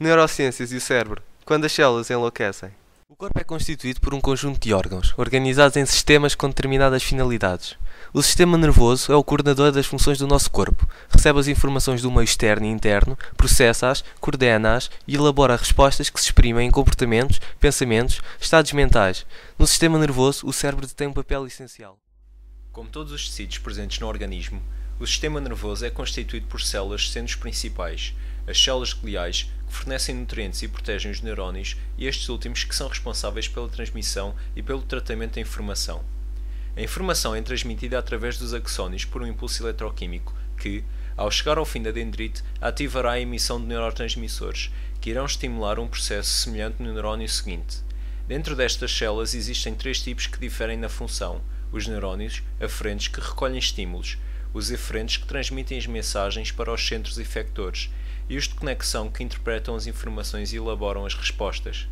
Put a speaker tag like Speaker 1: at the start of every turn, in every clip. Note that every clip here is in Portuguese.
Speaker 1: Neurociências e o cérebro. Quando as células enlouquecem. O corpo é constituído por um conjunto de órgãos, organizados em sistemas com determinadas finalidades. O sistema nervoso é o coordenador das funções do nosso corpo, recebe as informações do meio externo e interno, processa-as, coordena-as e elabora respostas que se exprimem em comportamentos, pensamentos, estados mentais. No sistema nervoso, o cérebro tem um papel essencial.
Speaker 2: Como todos os tecidos presentes no organismo, o sistema nervoso é constituído por células, sendo os principais as células gliais, que fornecem nutrientes e protegem os neurónios, e estes últimos que são responsáveis pela transmissão e pelo tratamento da informação. A informação é transmitida através dos axónios por um impulso eletroquímico que, ao chegar ao fim da dendrite, ativará a emissão de neurotransmissores, que irão estimular um processo semelhante no neurónio seguinte. Dentro destas células existem três tipos que diferem na função: os neurónios aferentes, que recolhem estímulos, os eferentes, que transmitem as mensagens para os centros efectores, e os de conexão, que interpretam as informações e elaboram as respostas.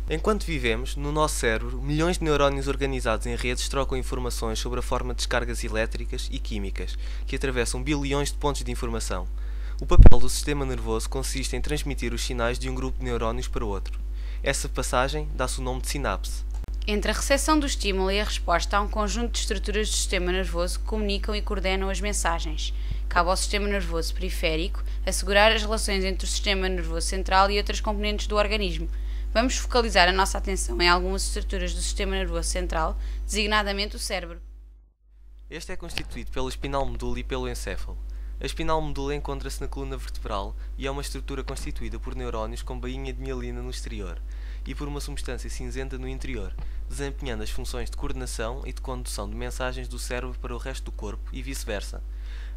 Speaker 1: Enquanto vivemos, no nosso cérebro, milhões de neurónios organizados em redes trocam informações sobre a forma de descargas elétricas e químicas, que atravessam bilhões de pontos de informação. O papel do sistema nervoso consiste em transmitir os sinais de um grupo de neurónios para outro. Essa passagem dá-se o nome de sinapse.
Speaker 3: Entre a recepção do estímulo e a resposta há um conjunto de estruturas do sistema nervoso que comunicam e coordenam as mensagens. Cabe ao sistema nervoso periférico assegurar as relações entre o sistema nervoso central e outras componentes do organismo. Vamos focalizar a nossa atenção em algumas estruturas do sistema nervoso central, designadamente o cérebro.
Speaker 1: Este é constituído pela espinal medula e pelo encéfalo. A espinal medula encontra-se na coluna vertebral e é uma estrutura constituída por neurónios com bainha de mielina no exterior e por uma substância cinzenta no interior, desempenhando as funções de coordenação e de condução de mensagens do cérebro para o resto do corpo e vice-versa.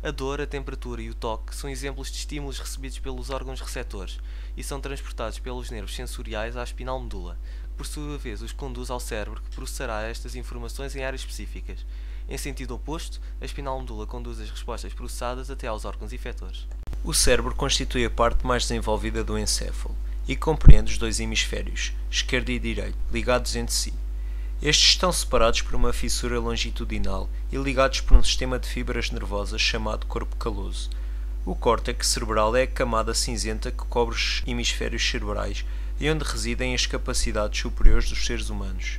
Speaker 1: A dor, a temperatura e o toque são exemplos de estímulos recebidos pelos órgãos receptores e são transportados pelos nervos sensoriais à espinal medula, que por sua vez os conduz ao cérebro, que processará estas informações em áreas específicas. Em sentido oposto, a espinal medula conduz as respostas processadas até aos órgãos efetores.
Speaker 2: O cérebro constitui a parte mais desenvolvida do encéfalo e compreende os dois hemisférios, esquerdo e direito, ligados entre si. Estes estão separados por uma fissura longitudinal e ligados por um sistema de fibras nervosas chamado corpo caloso. O córtex cerebral é a camada cinzenta que cobre os hemisférios cerebrais e onde residem as capacidades superiores dos seres humanos.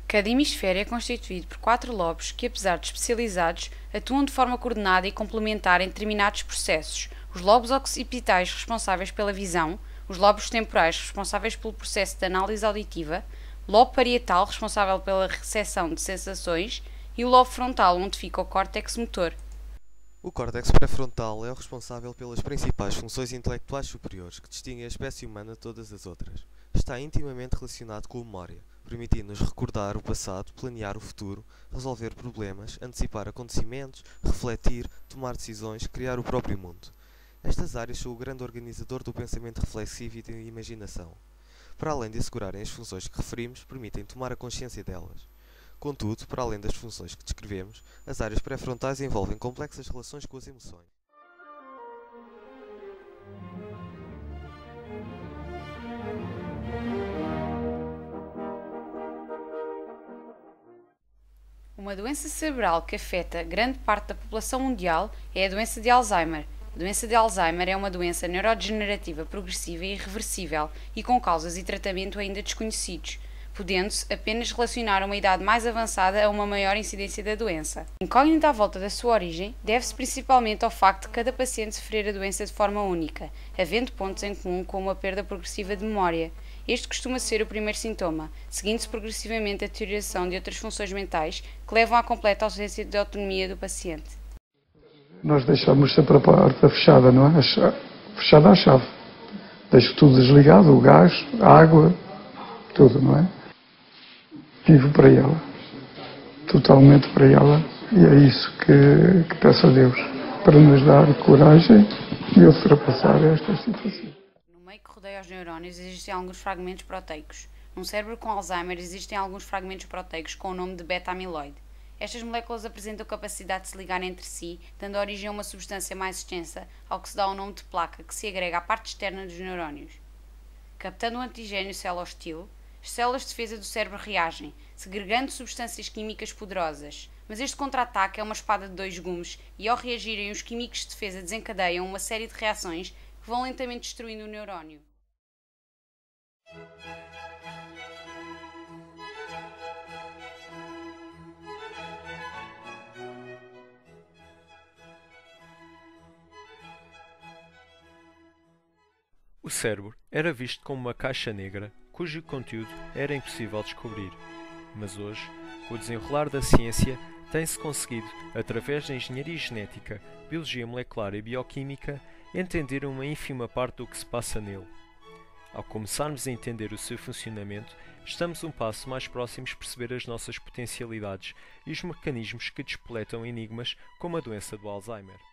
Speaker 3: Cada hemisfério é constituído por 4 lobos que, apesar de especializados, atuam de forma coordenada e complementar em determinados processos. Os lobos occipitais responsáveis pela visão, os lobos temporais responsáveis pelo processo de análise auditiva, o lobo parietal responsável pela recepção de sensações e o lobo frontal, onde fica o córtex motor.
Speaker 1: O córtex pré-frontal é o responsável pelas principais funções intelectuais superiores que distinguem a espécie humana de todas as outras. Está intimamente relacionado com a memória, permitindo-nos recordar o passado, planear o futuro, resolver problemas, antecipar acontecimentos, refletir, tomar decisões, criar o próprio mundo. Estas áreas são o grande organizador do pensamento reflexivo e da imaginação. Para além de assegurarem as funções que referimos, permitem tomar a consciência delas. Contudo, para além das funções que descrevemos, as áreas pré-frontais envolvem complexas relações com as emoções.
Speaker 3: Uma doença cerebral que afeta grande parte da população mundial é a doença de Alzheimer. A doença de Alzheimer é uma doença neurodegenerativa progressiva e irreversível e com causas e tratamento ainda desconhecidos, podendo-se apenas relacionar uma idade mais avançada a uma maior incidência da doença. A incógnita à volta da sua origem deve-se principalmente ao facto de cada paciente sofrer a doença de forma única, havendo pontos em comum como a perda progressiva de memória. Este costuma ser o primeiro sintoma, seguindo-se progressivamente a deterioração de outras funções mentais que levam à completa ausência de autonomia do paciente.
Speaker 4: Nós deixamos sempre a porta fechada, não é? Fechada à chave. Deixo tudo desligado, o gás, a água, tudo, não é? Vivo para ela. Totalmente para ela. E é isso que peço a Deus. Para nos dar coragem de ultrapassar esta situação.
Speaker 3: No meio que rodeia os neurónios existem alguns fragmentos proteicos. Num cérebro com Alzheimer existem alguns fragmentos proteicos com o nome de beta-amiloide. Estas moléculas apresentam capacidade de se ligar entre si, dando origem a uma substância mais extensa, ao que se dá o nome de placa, que se agrega à parte externa dos neurónios. Captando o antigênio célula hostil, as células de defesa do cérebro reagem, segregando substâncias químicas poderosas. Mas este contra-ataque é uma espada de dois gumes e, ao reagirem, os químicos de defesa desencadeiam uma série de reações que vão lentamente destruindo o neurónio.
Speaker 2: O cérebro era visto como uma caixa negra cujo conteúdo era impossível descobrir. Mas hoje, com o desenrolar da ciência, tem-se conseguido, através da engenharia genética, biologia molecular e bioquímica, entender uma ínfima parte do que se passa nele. Ao começarmos a entender o seu funcionamento, estamos um passo mais próximos de perceber as nossas potencialidades e os mecanismos que despoletam enigmas como a doença do Alzheimer.